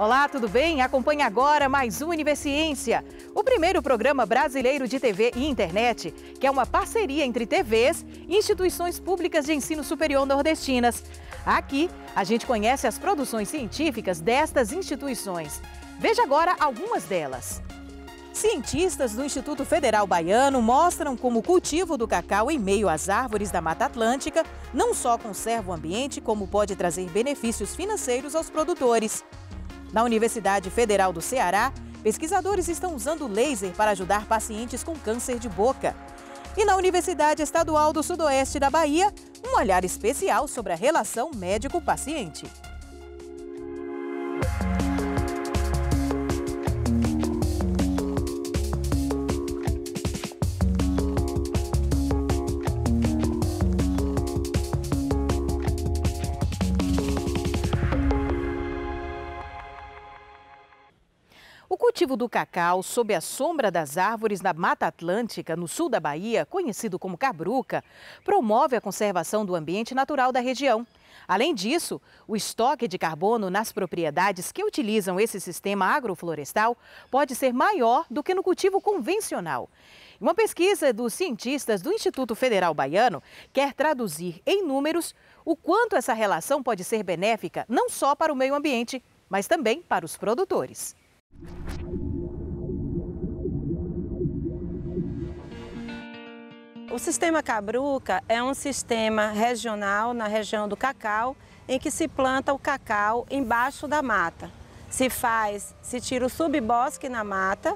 Olá, tudo bem? Acompanhe agora mais um Universiência, o primeiro programa brasileiro de TV e internet, que é uma parceria entre TVs e instituições públicas de ensino superior nordestinas. Aqui, a gente conhece as produções científicas destas instituições. Veja agora algumas delas. Cientistas do Instituto Federal Baiano mostram como o cultivo do cacau em meio às árvores da Mata Atlântica não só conserva o ambiente, como pode trazer benefícios financeiros aos produtores. Na Universidade Federal do Ceará, pesquisadores estão usando laser para ajudar pacientes com câncer de boca. E na Universidade Estadual do Sudoeste da Bahia, um olhar especial sobre a relação médico-paciente. O cultivo do cacau sob a sombra das árvores da Mata Atlântica, no sul da Bahia, conhecido como cabruca, promove a conservação do ambiente natural da região. Além disso, o estoque de carbono nas propriedades que utilizam esse sistema agroflorestal pode ser maior do que no cultivo convencional. Uma pesquisa dos cientistas do Instituto Federal Baiano quer traduzir em números o quanto essa relação pode ser benéfica não só para o meio ambiente, mas também para os produtores. O sistema cabruca é um sistema regional na região do cacau, em que se planta o cacau embaixo da mata. Se tira o subbosque na mata,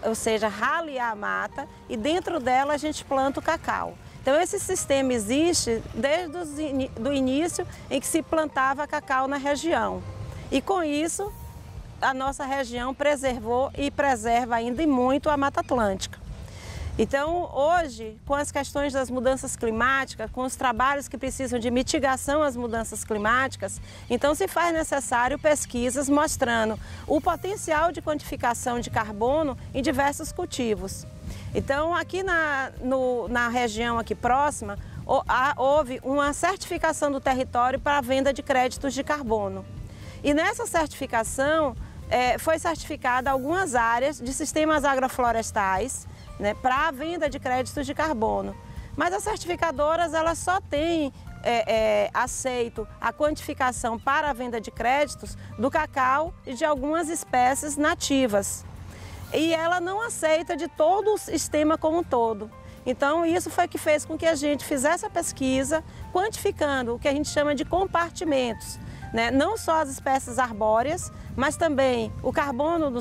ou seja, ralear a mata, e dentro dela a gente planta o cacau. Então esse sistema existe desde o início em que se plantava cacau na região. E com isso, a nossa região preservou e preserva ainda e muito a Mata Atlântica. Então, hoje, com as questões das mudanças climáticas, com os trabalhos que precisam de mitigação às mudanças climáticas, então se faz necessário pesquisas mostrando o potencial de quantificação de carbono em diversos cultivos. Então, aqui na região aqui próxima, houve uma certificação do território para a venda de créditos de carbono. E nessa certificação, foi certificada algumas áreas de sistemas agroflorestais, né, para a venda de créditos de carbono. Mas as certificadoras elas só têm aceito a quantificação para a venda de créditos do cacau e de algumas espécies nativas. E ela não aceita de todo o sistema como um todo. Então, isso foi que fez com que a gente fizesse a pesquisa, quantificando o que a gente chama de compartimentos, né? Não só as espécies arbóreas, mas também o carbono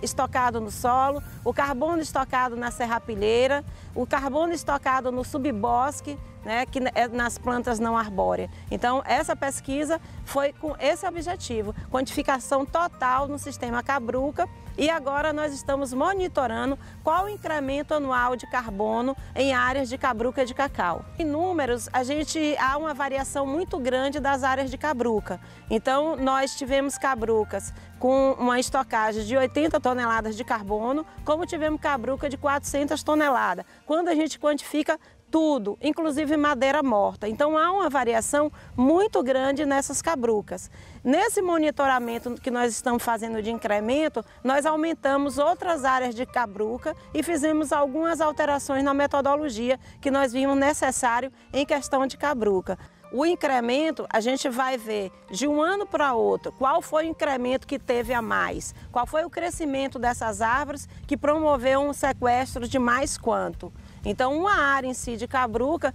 estocado no solo, o carbono estocado na serrapilheira, o carbono estocado no subbosque, né, que é nas plantas não arbóreas. Então, essa pesquisa foi com esse objetivo, quantificação total no sistema cabruca, e agora nós estamos monitorando qual o incremento anual de carbono em áreas de cabruca de cacau. Em números, há uma variação muito grande das áreas de cabruca. Então, nós tivemos cabrucas com uma estocagem de 80 toneladas de carbono, como tivemos cabruca de 400 toneladas. Quando a gente quantifica tudo, inclusive madeira morta. Então há uma variação muito grande nessas cabrucas. Nesse monitoramento que nós estamos fazendo de incremento, nós aumentamos outras áreas de cabruca e fizemos algumas alterações na metodologia que nós vimos necessário em questão de cabruca. O incremento, a gente vai ver de um ano para outro qual foi o incremento que teve a mais, qual foi o crescimento dessas árvores que promoveu um sequestro de mais quanto. Então, uma área em si de cabruca,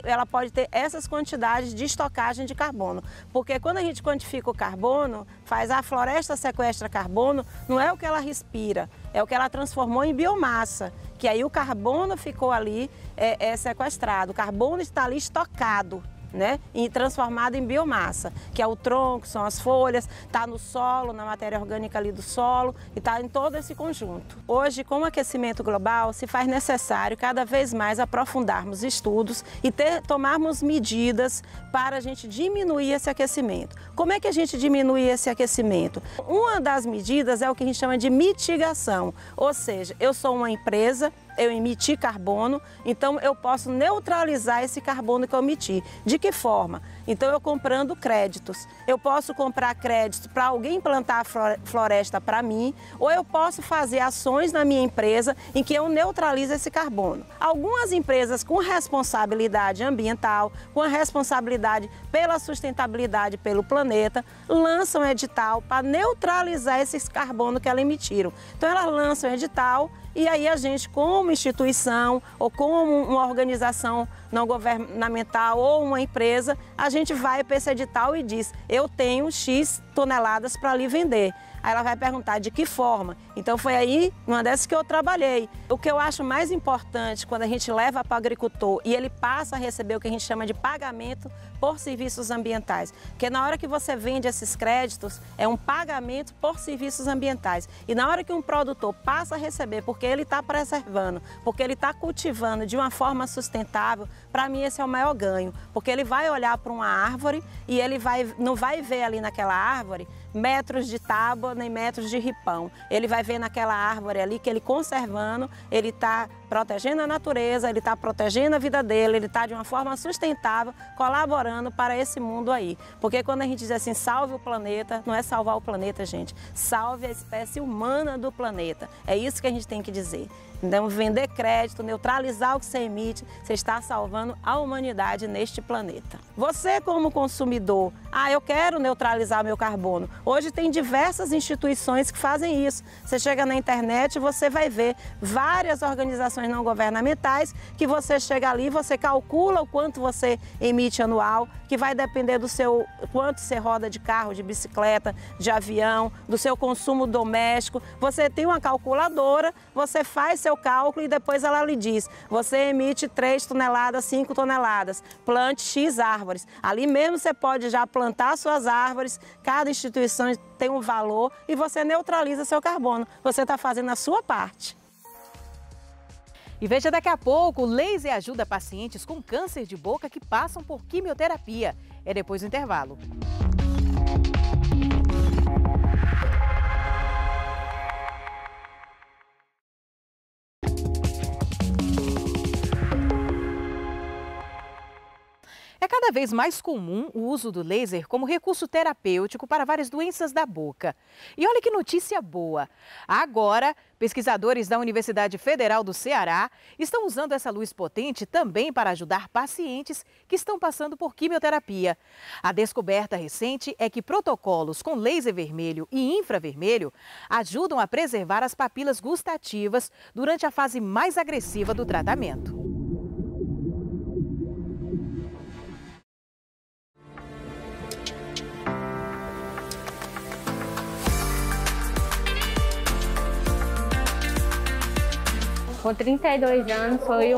ela pode ter essas quantidades de estocagem de carbono. Porque quando a gente quantifica o carbono, faz a floresta sequestra carbono, não é o que ela respira, é o que ela transformou em biomassa. Que aí o carbono ficou ali sequestrado, o carbono está ali estocado, né, e transformado em biomassa, que é o tronco, são as folhas, está no solo, na matéria orgânica ali do solo, e está em todo esse conjunto. Hoje, com o aquecimento global, se faz necessário cada vez mais aprofundarmos estudos e tomarmos medidas para a gente diminuir esse aquecimento. Como é que a gente diminui esse aquecimento? Uma das medidas é o que a gente chama de mitigação, ou seja, eu sou uma empresa, eu emiti carbono, então eu posso neutralizar esse carbono que eu emiti. De que forma? Então eu comprando créditos. Eu posso comprar créditos para alguém plantar a floresta para mim, ou eu posso fazer ações na minha empresa em que eu neutralizo esse carbono. Algumas empresas com responsabilidade ambiental, com a responsabilidade pela sustentabilidade pelo planeta, lançam edital para neutralizar esses carbonos que elas emitiram. Então elas lançam edital e aí a gente, como instituição ou como uma organização não governamental ou uma empresa, a gente vai para esse edital e diz, eu tenho X toneladas para lhe vender. Aí ela vai perguntar de que forma. Então foi aí uma dessas que eu trabalhei. O que eu acho mais importante quando a gente leva para o agricultor e ele passa a receber o que a gente chama de pagamento por serviços ambientais. Porque na hora que você vende esses créditos, é um pagamento por serviços ambientais. E na hora que um produtor passa a receber, porque ele está preservando, porque ele está cultivando de uma forma sustentável, para mim esse é o maior ganho. Porque ele vai olhar para uma árvore e ele não vai ver ali naquela árvore metros de tábua nem metros de ripão. Ele vai ver naquela árvore ali que ele conservando, ele está protegendo a natureza, ele está protegendo a vida dele, ele está de uma forma sustentável, colaborando para esse mundo aí. Porque quando a gente diz assim, salve o planeta, não é salvar o planeta, gente. Salve a espécie humana do planeta. É isso que a gente tem que dizer. Então, vender crédito, neutralizar o que você emite, você está salvando a humanidade neste planeta. Você como consumidor, eu quero neutralizar meu carbono. Hoje tem diversas instituições que fazem isso. Você chega na internet e você vai ver várias organizações não governamentais que você chega ali, você calcula o quanto você emite anual, que vai depender do seu quanto você roda de carro, de bicicleta, de avião, do seu consumo doméstico. Você tem uma calculadora, você faz seu cálculo e depois ela lhe diz, você emite 3 toneladas, 5 toneladas, plante X árvores. Ali mesmo você pode já plantar suas árvores, cada instituição tem um valor e você neutraliza seu carbono. Você está fazendo a sua parte. E veja daqui a pouco, o laser ajuda pacientes com câncer de boca que passam por quimioterapia. É depois do intervalo. É cada vez mais comum o uso do laser como recurso terapêutico para várias doenças da boca. E olha que notícia boa! Agora, pesquisadores da Universidade Federal do Ceará estão usando essa luz potente também para ajudar pacientes que estão passando por quimioterapia. A descoberta recente é que protocolos com laser vermelho e infravermelho ajudam a preservar as papilas gustativas durante a fase mais agressiva do tratamento. Com 32 anos foi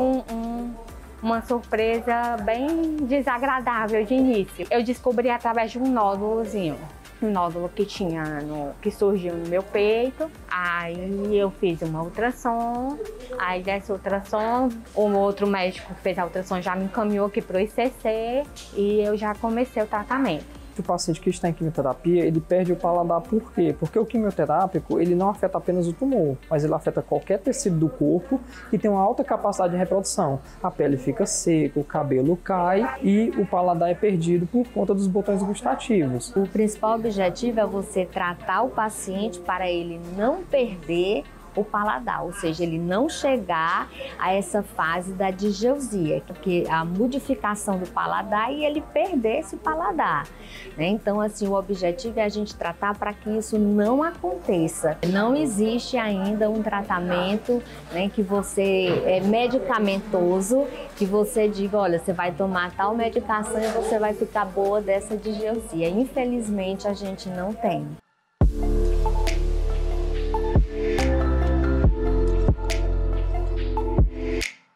uma surpresa bem desagradável de início. Eu descobri através de um nódulozinho, um nódulo que surgiu no meu peito. Aí eu fiz uma ultrassom, aí dessa ultrassom, um outro médico fez a ultrassom, já me encaminhou aqui para o ICC e eu já comecei o tratamento. O paciente que está em quimioterapia, ele perde o paladar por quê? Porque o quimioterápico, ele não afeta apenas o tumor, mas ele afeta qualquer tecido do corpo que tem uma alta capacidade de reprodução. A pele fica seca, o cabelo cai e o paladar é perdido por conta dos botões gustativos. O principal objetivo é você tratar o paciente para ele não perder o paladar, ou seja, ele não chegar a essa fase da digeusia, que é a modificação do paladar e ele perder esse paladar, né? Então, assim, o objetivo é a gente tratar para que isso não aconteça. Não existe ainda um tratamento, né, que você é medicamentoso, que você diga, olha, você vai tomar tal medicação e você vai ficar boa dessa digeusia. Infelizmente, a gente não tem.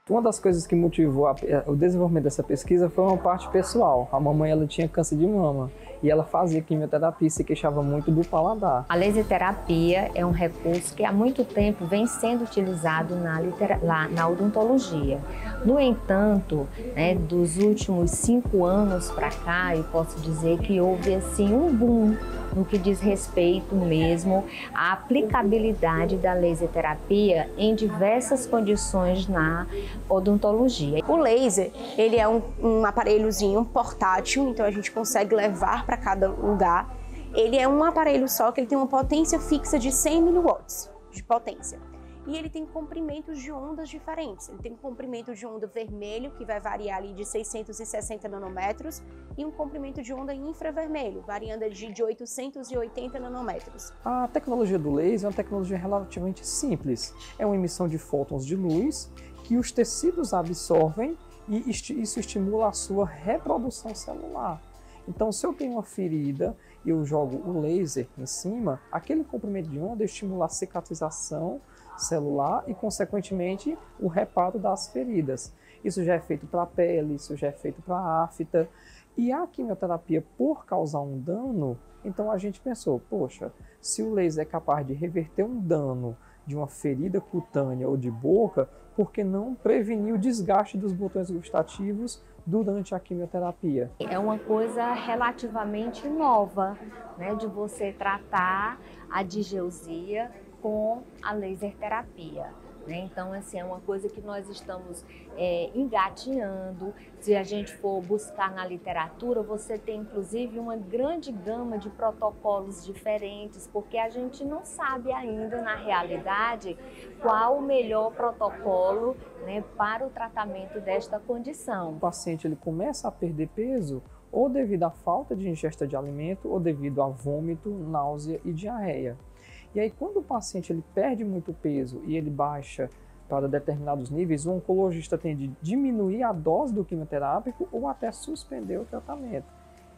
Uma das coisas que motivou o desenvolvimento dessa pesquisa foi uma parte pessoal. A mamãe, ela tinha câncer de mama e ela fazia quimioterapia e se queixava muito do paladar. A laser terapia é um recurso que há muito tempo vem sendo utilizado na odontologia. No entanto, né, dos últimos 5 anos para cá, eu posso dizer que houve assim um boom no que diz respeito mesmo à aplicabilidade da laser terapia em diversas condições na odontologia. O laser, ele é um aparelhozinho portátil, então a gente consegue levar para cada lugar. Ele é um aparelho só que ele tem uma potência fixa de 100 mW de potência. E ele tem comprimentos de ondas diferentes. Ele tem um comprimento de onda vermelho, que vai variar ali de 660 nanômetros, e um comprimento de onda infravermelho, variando de 880 nanômetros. A tecnologia do laser é uma tecnologia relativamente simples. É uma emissão de fótons de luz que os tecidos absorvem e isso estimula a sua reprodução celular. Então, se eu tenho uma ferida e eu jogo o laser em cima, aquele comprimento de onda estimula a cicatrização celular e, consequentemente, o reparo das feridas. Isso já é feito para a pele, isso já é feito para a afta. E a quimioterapia, por causar um dano, então a gente pensou, poxa, se o laser é capaz de reverter um dano de uma ferida cutânea ou de boca, por que não prevenir o desgaste dos botões gustativos durante a quimioterapia? É uma coisa relativamente nova, né, de você tratar a digeusia com a laser terapia. Então, assim, é uma coisa que nós estamos engatinhando. Se a gente for buscar na literatura, você tem inclusive uma grande gama de protocolos diferentes, porque a gente não sabe ainda, na realidade, qual o melhor protocolo, né, para o tratamento desta condição. O paciente ele começa a perder peso ou devido à falta de ingesta de alimento ou devido a vômito, náusea e diarreia. E aí, quando o paciente ele perde muito peso e ele baixa para determinados níveis, o oncologista tem de diminuir a dose do quimioterápico ou até suspender o tratamento.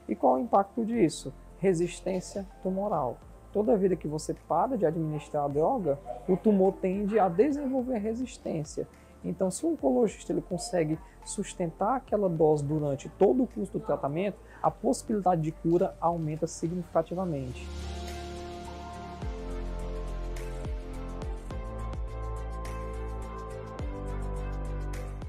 E qual é o impacto disso? Resistência tumoral. Toda vida que você para de administrar a droga, o tumor tende a desenvolver resistência. Então, se o oncologista ele consegue sustentar aquela dose durante todo o curso do tratamento, a possibilidade de cura aumenta significativamente.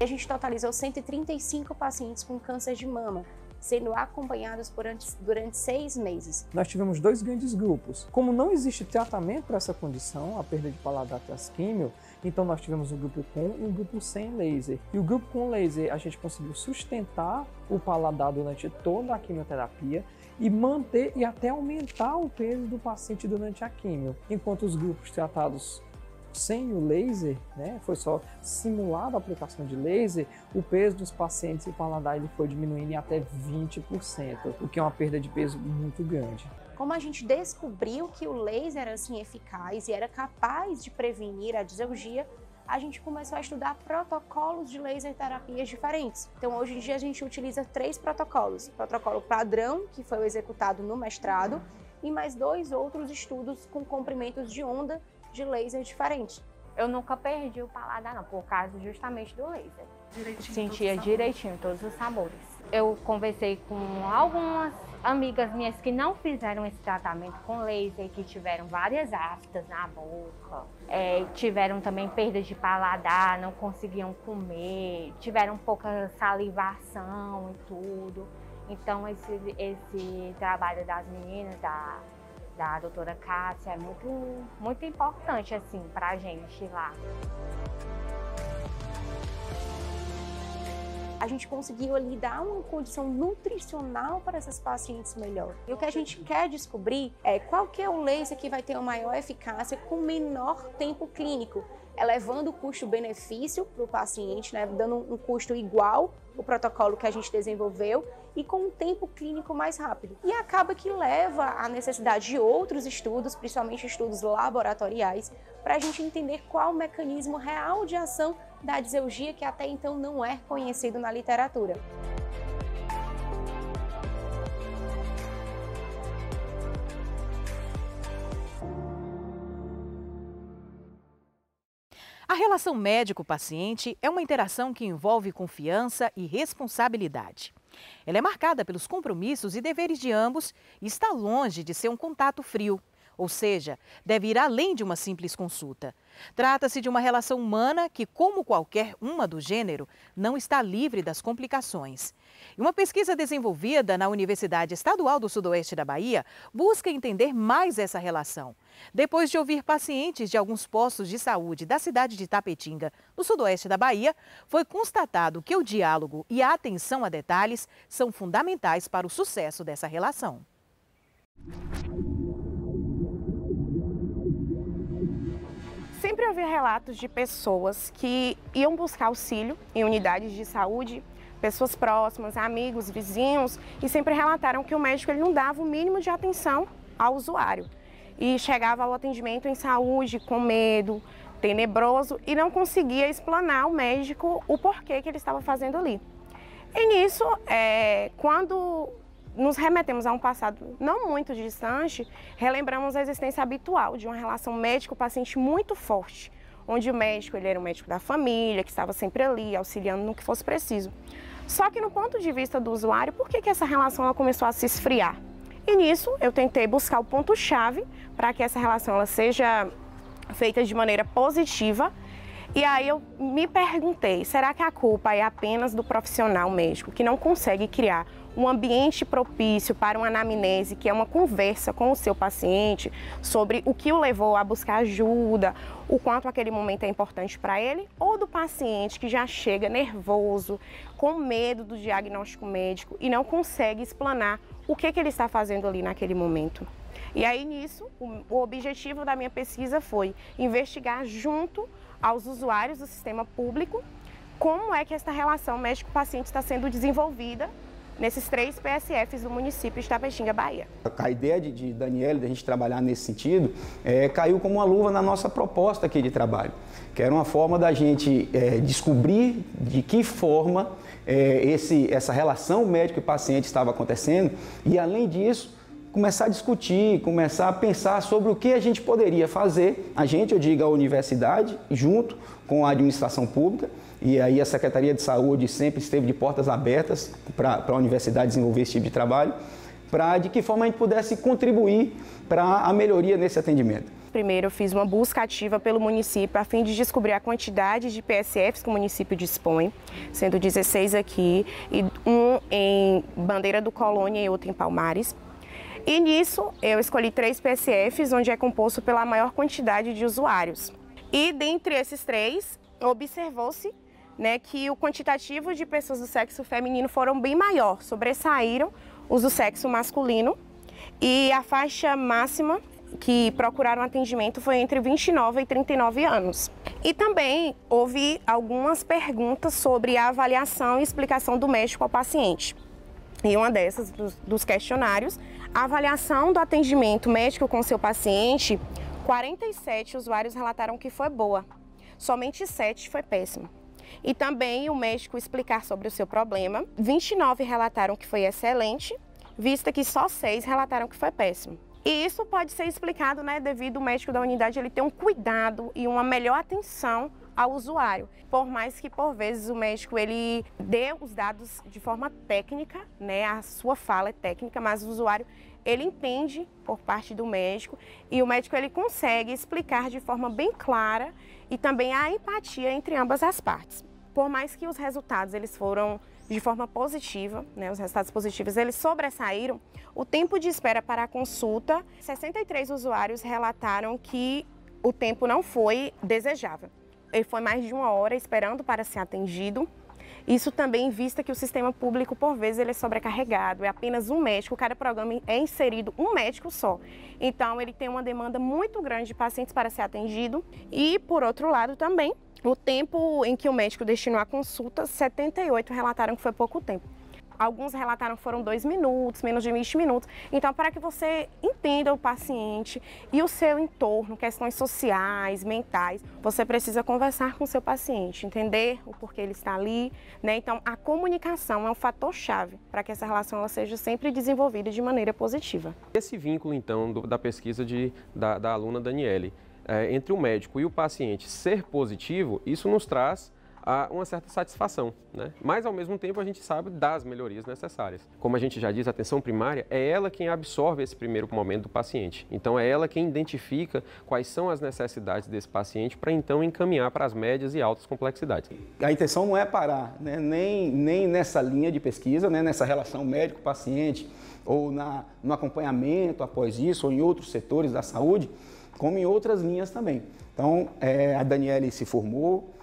A gente totalizou 135 pacientes com câncer de mama, sendo acompanhados durante 6 meses. Nós tivemos 2 grandes grupos. Como não existe tratamento para essa condição, a perda de paladar tras químio, então nós tivemos um grupo com e um grupo sem laser. E o grupo com laser, a gente conseguiu sustentar o paladar durante toda a quimioterapia e manter e até aumentar o peso do paciente durante a químio. Enquanto os grupos tratados sem o laser, né, foi só simulada a aplicação de laser, o peso dos pacientes e o paladar ele foi diminuindo em até 20%, o que é uma perda de peso muito grande. Como a gente descobriu que o laser era assim eficaz e era capaz de prevenir a diseugia, a gente começou a estudar protocolos de laser terapias diferentes. Então, hoje em dia, a gente utiliza 3 protocolos. O protocolo padrão, que foi executado no mestrado, e mais 2 outros estudos com comprimentos de onda de laser diferente. Eu nunca perdi o paladar não, por causa justamente do laser. Sentia todos direitinho todos os sabores. Eu conversei com algumas amigas minhas que não fizeram esse tratamento com laser, que tiveram várias aftas na boca, tiveram também perda de paladar, não conseguiam comer, tiveram pouca salivação e tudo. Então esse trabalho das meninas, da doutora Cássia, é muito importante assim, pra gente lá. A gente conseguiu ali dar uma condição nutricional para essas pacientes melhor. E o que a gente quer descobrir é qual que é o laser que vai ter uma maior eficácia com menor tempo clínico, elevando o custo-benefício para o paciente, né, dando um custo igual ao protocolo que a gente desenvolveu e com um tempo clínico mais rápido. E acaba que leva à necessidade de outros estudos, principalmente estudos laboratoriais, para a gente entender qual o mecanismo real de ação da diseugia que até então não é conhecido na literatura. A relação médico-paciente é uma interação que envolve confiança e responsabilidade. Ela é marcada pelos compromissos e deveres de ambos e está longe de ser um contato frio. ou seja, deve ir além de uma simples consulta. Trata-se de uma relação humana que, como qualquer uma do gênero, não está livre das complicações. E uma pesquisa desenvolvida na Universidade Estadual do Sudoeste da Bahia busca entender mais essa relação. Depois de ouvir pacientes de alguns postos de saúde da cidade de Tapetinga, no sudoeste da Bahia, foi constatado que o diálogo e a atenção a detalhes são fundamentais para o sucesso dessa relação. Sempre havia relatos de pessoas que iam buscar auxílio em unidades de saúde, pessoas próximas, amigos, vizinhos, e sempre relataram que o médico ele não dava o mínimo de atenção ao usuário. E chegava ao atendimento em saúde com medo, tenebroso, e não conseguia explanar ao médico o porquê que ele estava fazendo ali. E nisso, quando nos remetemos a um passado não muito distante, relembramos a existência habitual de uma relação médico-paciente muito forte, onde o médico ele era um médico da família, que estava sempre ali, auxiliando no que fosse preciso. Só que no ponto de vista do usuário, por que essa relação ela começou a se esfriar? E nisso eu tentei buscar o ponto-chave para que essa relação ela seja feita de maneira positiva. E aí eu me perguntei, será que a culpa é apenas do profissional médico que não consegue criar um ambiente propício para uma anamnese, que é uma conversa com o seu paciente sobre o que o levou a buscar ajuda, o quanto aquele momento é importante para ele, ou do paciente que já chega nervoso, com medo do diagnóstico médico e não consegue explanar o que ele está fazendo ali naquele momento. E aí nisso, o objetivo da minha pesquisa foi investigar junto aos usuários do sistema público como é que essa relação médico-paciente está sendo desenvolvida nesses 3 PSFs do município de Tapetinga, Bahia. A ideia de Daniele, de a gente trabalhar nesse sentido, caiu como uma luva na nossa proposta aqui de trabalho, que era uma forma da gente descobrir de que forma essa relação médico e paciente estava acontecendo e, além disso, começar a discutir, começar a pensar sobre o que a gente poderia fazer, eu digo a universidade, junto com a administração pública, e aí a Secretaria de Saúde sempre esteve de portas abertas para a universidade desenvolver esse tipo de trabalho, para de que forma a gente pudesse contribuir para a melhoria nesse atendimento. Primeiro eu fiz uma busca ativa pelo município a fim de descobrir a quantidade de PSFs que o município dispõe, sendo 16 aqui, e um em Bandeira do Colônia e outro em Palmares. E nisso eu escolhi 3 PSFs, onde é composto pela maior quantidade de usuários. E dentre esses 3, observou-se que o quantitativo de pessoas do sexo feminino foram bem maior, sobressaíram os do sexo masculino, e a faixa máxima que procuraram atendimento foi entre 29 e 39 anos. E também houve algumas perguntas sobre a avaliação e explicação do médico ao paciente. E uma dessas, dos questionários, a avaliação do atendimento médico com seu paciente, 47 usuários relataram que foi boa, somente 7 foi péssima. E também o médico explicar sobre o seu problema, 29 relataram que foi excelente, vista que só 6 relataram que foi péssimo. E isso pode ser explicado, devido ao médico da unidade ele ter um cuidado e uma melhor atenção ao usuário. Por mais que, por vezes, o médico ele dê os dados de forma técnica, a sua fala é técnica, mas o usuário ele entende por parte do médico e o médico ele consegue explicar de forma bem clara e também a empatia entre ambas as partes. Por mais que os resultados eles foram de forma positiva, os resultados positivos eles sobressaíram, o tempo de espera para a consulta, 63 usuários relataram que o tempo não foi desejável. Ele foi mais de 1 hora esperando para ser atendido. Isso também vista que o sistema público, por vezes, ele é sobrecarregado, é apenas um médico, cada programa é inserido um médico só. Então, ele tem uma demanda muito grande de pacientes para ser atendido. E, por outro lado, também, o tempo em que o médico destinou a consulta, 78 relataram que foi pouco tempo. Alguns relataram que foram 2 minutos, menos de 20 minutos. Então, para que você entenda o paciente e o seu entorno, questões sociais, mentais, você precisa conversar com o seu paciente, entender o porquê ele está ali, Então, a comunicação é um fator-chave para que essa relação ela seja sempre desenvolvida de maneira positiva. Esse vínculo, então, da pesquisa da aluna Daniele, entre o médico e o paciente ser positivo, isso nos traz uma certa satisfação, né? Mas, ao mesmo tempo, a gente sabe das melhorias necessárias. Como a gente já diz, a atenção primária é ela quem absorve esse primeiro momento do paciente. Então, é ela quem identifica quais são as necessidades desse paciente para, então, encaminhar para as médias e altas complexidades. A intenção não é parar, né? nem nessa linha de pesquisa, né? Nessa relação médico-paciente, ou no acompanhamento após isso, ou em outros setores da saúde, como em outras linhas também. Então, a Daniele se formou,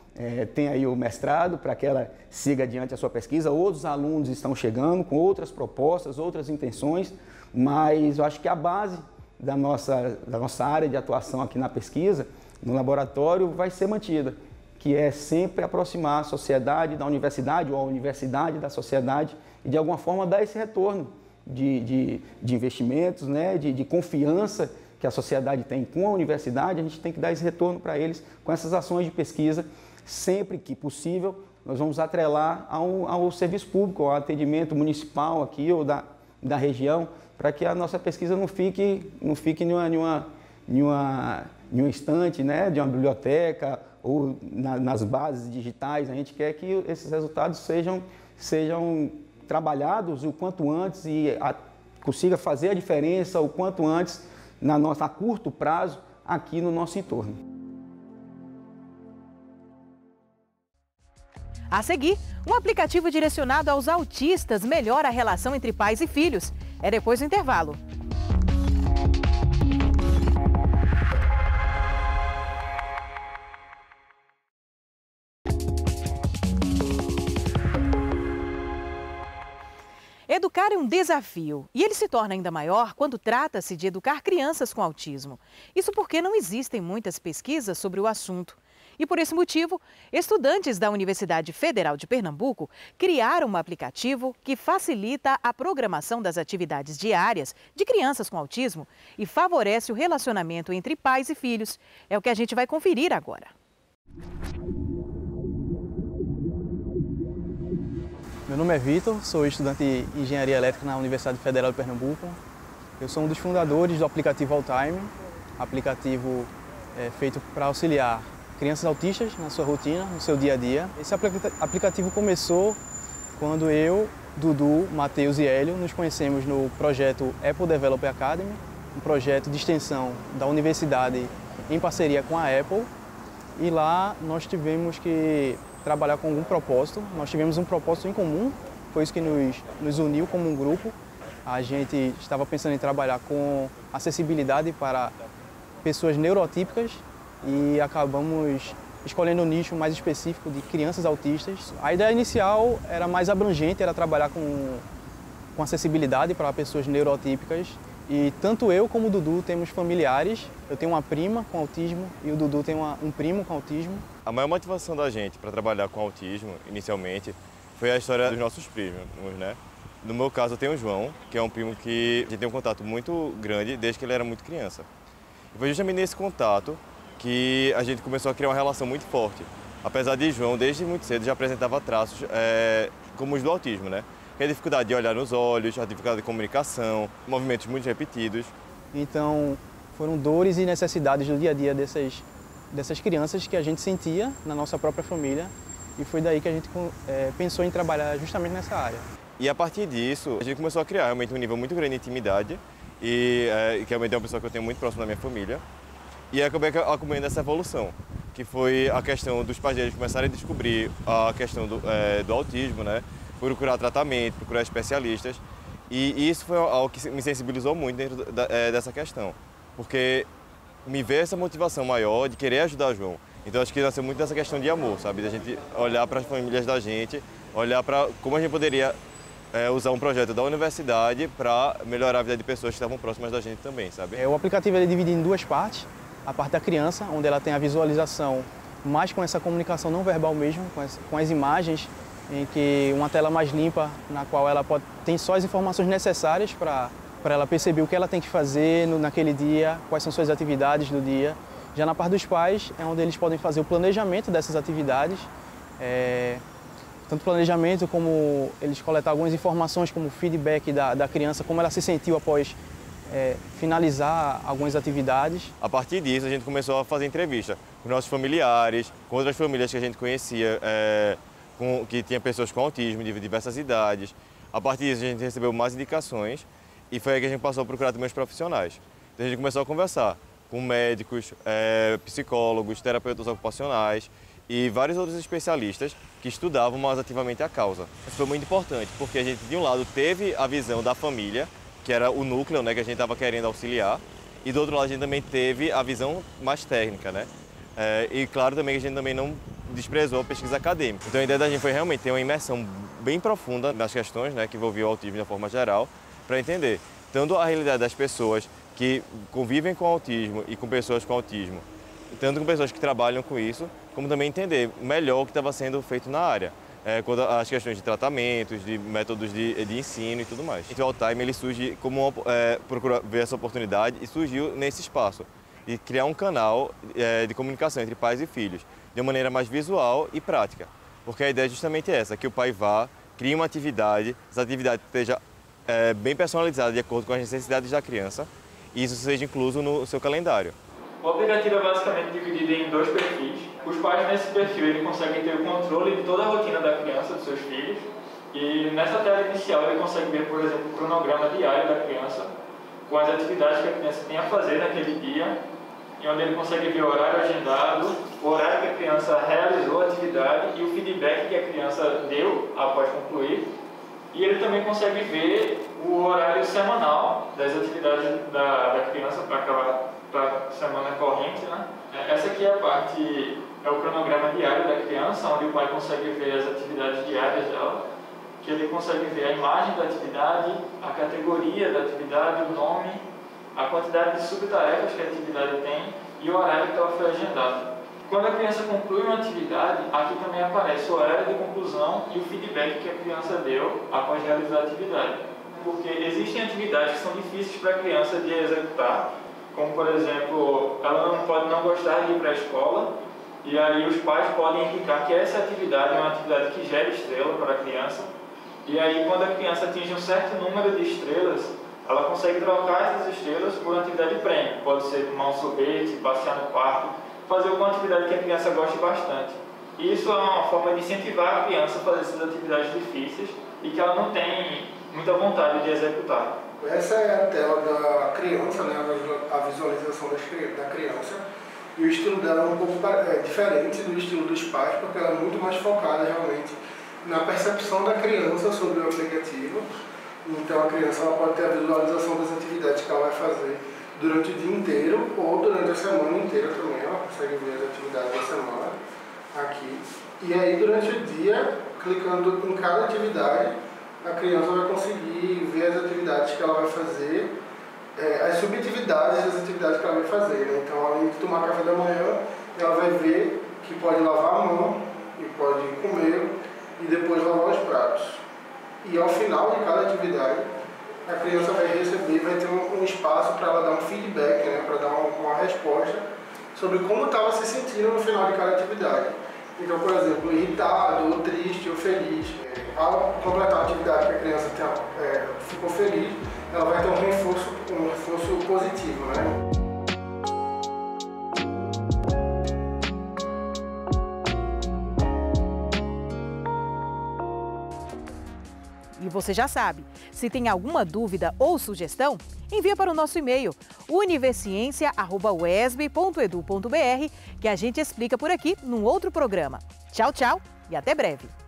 tem aí o mestrado para que ela siga adiante a sua pesquisa. Outros alunos estão chegando com outras propostas, outras intenções, mas eu acho que a base da nossa área de atuação aqui na pesquisa, no laboratório, vai ser mantida, que é sempre aproximar a sociedade da universidade ou a universidade da sociedade e, de alguma forma, dar esse retorno de investimentos, né, de confiança que a sociedade tem com a universidade. A gente tem que dar esse retorno para eles com essas ações de pesquisa. Sempre que possível, nós vamos atrelar ao serviço público, ao atendimento municipal aqui ou da região, para que a nossa pesquisa não fique em uma estante, né, de uma biblioteca ou nas bases digitais. A gente quer que esses resultados sejam trabalhados o quanto antes e consiga fazer a diferença o quanto antes a curto prazo aqui no nosso entorno. A seguir, um aplicativo direcionado aos autistas melhora a relação entre pais e filhos. É depois do intervalo. Educar é um desafio e ele se torna ainda maior quando trata-se de educar crianças com autismo. Isso porque não existem muitas pesquisas sobre o assunto. E por esse motivo, estudantes da Universidade Federal de Pernambuco criaram um aplicativo que facilita a programação das atividades diárias de crianças com autismo e favorece o relacionamento entre pais e filhos. É o que a gente vai conferir agora. Meu nome é Vitor, sou estudante de Engenharia Elétrica na Universidade Federal de Pernambuco. Eu sou um dos fundadores do aplicativo Alltime, aplicativo feito para auxiliar crianças autistas na sua rotina, no seu dia a dia. Esse aplicativo começou quando eu, Dudu, Matheus e Hélio nos conhecemos no projeto Apple Developer Academy, um projeto de extensão da universidade em parceria com a Apple. E lá nós tivemos que trabalhar com algum propósito. Nós tivemos um propósito em comum, foi isso que nos uniu como um grupo. A gente estava pensando em trabalhar com acessibilidade para pessoas neurotípicas e acabamos escolhendo um nicho mais específico de crianças autistas. A ideia inicial era mais abrangente, era trabalhar com acessibilidade para pessoas neurotípicas. E tanto eu como o Dudu temos familiares. Eu tenho uma prima com autismo e o Dudu tem um primo com autismo. A maior motivação da gente para trabalhar com autismo, inicialmente, foi a história dos nossos primos, né? No meu caso, eu tenho o João, que é um primo que a gente tem um contato muito grande desde que ele era muito criança. E foi justamente nesse contato que a gente começou a criar uma relação muito forte. Apesar de João, desde muito cedo, já apresentava traços como os do autismo, né? Que é a dificuldade de olhar nos olhos, a dificuldade de comunicação, movimentos muito repetidos. Então, foram dores e necessidades do dia a dia dessas crianças que a gente sentia na nossa própria família e foi daí que a gente pensou em trabalhar justamente nessa área. E a partir disso, a gente começou a criar realmente um nível muito grande de intimidade e que realmente é uma pessoa que eu tenho muito próximo da minha família. E acabei acompanhando essa evolução, que foi a questão dos pais deles começarem a descobrir a questão do autismo, né? Procurar tratamento, procurar especialistas. E isso foi algo que me sensibilizou muito dentro dessa questão, porque me veio essa motivação maior de querer ajudar o João. Então acho que nasceu muito dessa questão de amor, sabe? Da gente olhar para as famílias da gente, olhar para como a gente poderia usar um projeto da universidade para melhorar a vida de pessoas que estavam próximas da gente também, sabe? O aplicativo é dividido em duas partes. A parte da criança, onde ela tem a visualização mais com essa comunicação não verbal mesmo, com as imagens, em que uma tela mais limpa, na qual ela tem só as informações necessárias para ela perceber o que ela tem que fazer naquele dia, quais são suas atividades do dia. Já na parte dos pais, é onde eles podem fazer o planejamento dessas atividades, tanto planejamento como eles coletar algumas informações, como feedback da criança, como ela se sentiu após finalizar algumas atividades. A partir disso, a gente começou a fazer entrevista com nossos familiares, com outras famílias que a gente conhecia, que tinha pessoas com autismo de diversas idades. A partir disso, a gente recebeu mais indicações e foi aí que a gente passou a procurar também os profissionais. Então, a gente começou a conversar com médicos, psicólogos, terapeutas ocupacionais e vários outros especialistas que estudavam mais ativamente a causa. Isso foi muito importante, porque a gente, de um lado, teve a visão da família, que era o núcleo, né, que a gente estava querendo auxiliar, e do outro lado a gente também teve a visão mais técnica, né? E claro também que a gente também não desprezou a pesquisa acadêmica. Então a ideia da gente foi realmente ter uma imersão bem profunda nas questões, né, que envolviam o autismo de forma geral, para entender tanto a realidade das pessoas que convivem com autismo e com pessoas com autismo, tanto com pessoas que trabalham com isso, como também entender melhor o que estava sendo feito na área, quando as questões de tratamentos, de métodos de ensino e tudo mais. Então o All-Time ele surge como procura ver essa oportunidade e surgiu nesse espaço de criar um canal de comunicação entre pais e filhos de uma maneira mais visual e prática, porque a ideia é justamente essa, que o pai vá, crie uma atividade, essa atividade esteja bem personalizada de acordo com as necessidades da criança e isso seja incluso no seu calendário. O aplicativo é basicamente dividido em 2 perfis. Os pais nesse perfil ele conseguem ter o controle de toda a rotina da criança, dos seus filhos, e nessa tela inicial ele consegue ver, por exemplo, o cronograma diário da criança, com as atividades que a criança tem a fazer naquele dia, e onde ele consegue ver o horário agendado, o horário que a criança realizou a atividade e o feedback que a criança deu após concluir. E ele também consegue ver o horário semanal das atividades da criança para a semana corrente, né? Essa aqui é a parte, é o cronograma diário da criança, onde o pai consegue ver as atividades diárias dela, que ele consegue ver a imagem da atividade, a categoria da atividade, o nome, a quantidade de subtarefas que a atividade tem e o horário que ela foi agendada. Quando a criança conclui uma atividade, aqui também aparece o horário de conclusão e o feedback que a criança deu após realizar a atividade. Porque existem atividades que são difíceis para a criança de executar, como por exemplo, ela pode não gostar de ir para a escola, e aí os pais podem indicar que essa atividade é uma atividade que gera estrela para a criança, e aí quando a criança atinge um certo número de estrelas, ela consegue trocar essas estrelas por uma atividade prêmio. Pode ser tomar um sorvete, passear no parque, fazer alguma atividade que a criança goste bastante. E isso é uma forma de incentivar a criança a fazer essas atividades difíceis e que ela não tem muita vontade de executar. Essa é a tela da criança, né, a visualização da criança. E o estilo dela é um pouco diferente do estilo dos pais, porque ela é muito mais focada realmente na percepção da criança sobre o aplicativo. Então a criança ela pode ter a visualização das atividades que ela vai fazer durante o dia inteiro ou durante a semana inteira também. Ela consegue ver as atividades da semana aqui. E aí durante o dia, clicando em cada atividade, a criança vai conseguir ver as atividades que ela vai fazer, as subatividades das atividades que ela vai fazer, né? Então, além de tomar café da manhã, ela vai ver que pode lavar a mão, e pode comer e depois lavar os pratos. E ao final de cada atividade, a criança vai receber, vai ter um espaço para ela dar um feedback, né? Para dar uma resposta sobre como estava se sentindo no final de cada atividade. Então, por exemplo, irritado, ou triste, ou feliz. Ao completar a atividade que a criança ficou feliz, ela vai ter um reforço positivo, né? E você já sabe, se tem alguma dúvida ou sugestão, envia para o nosso e-mail universiencia@uesb.edu.br que a gente explica por aqui num outro programa. Tchau, tchau e até breve!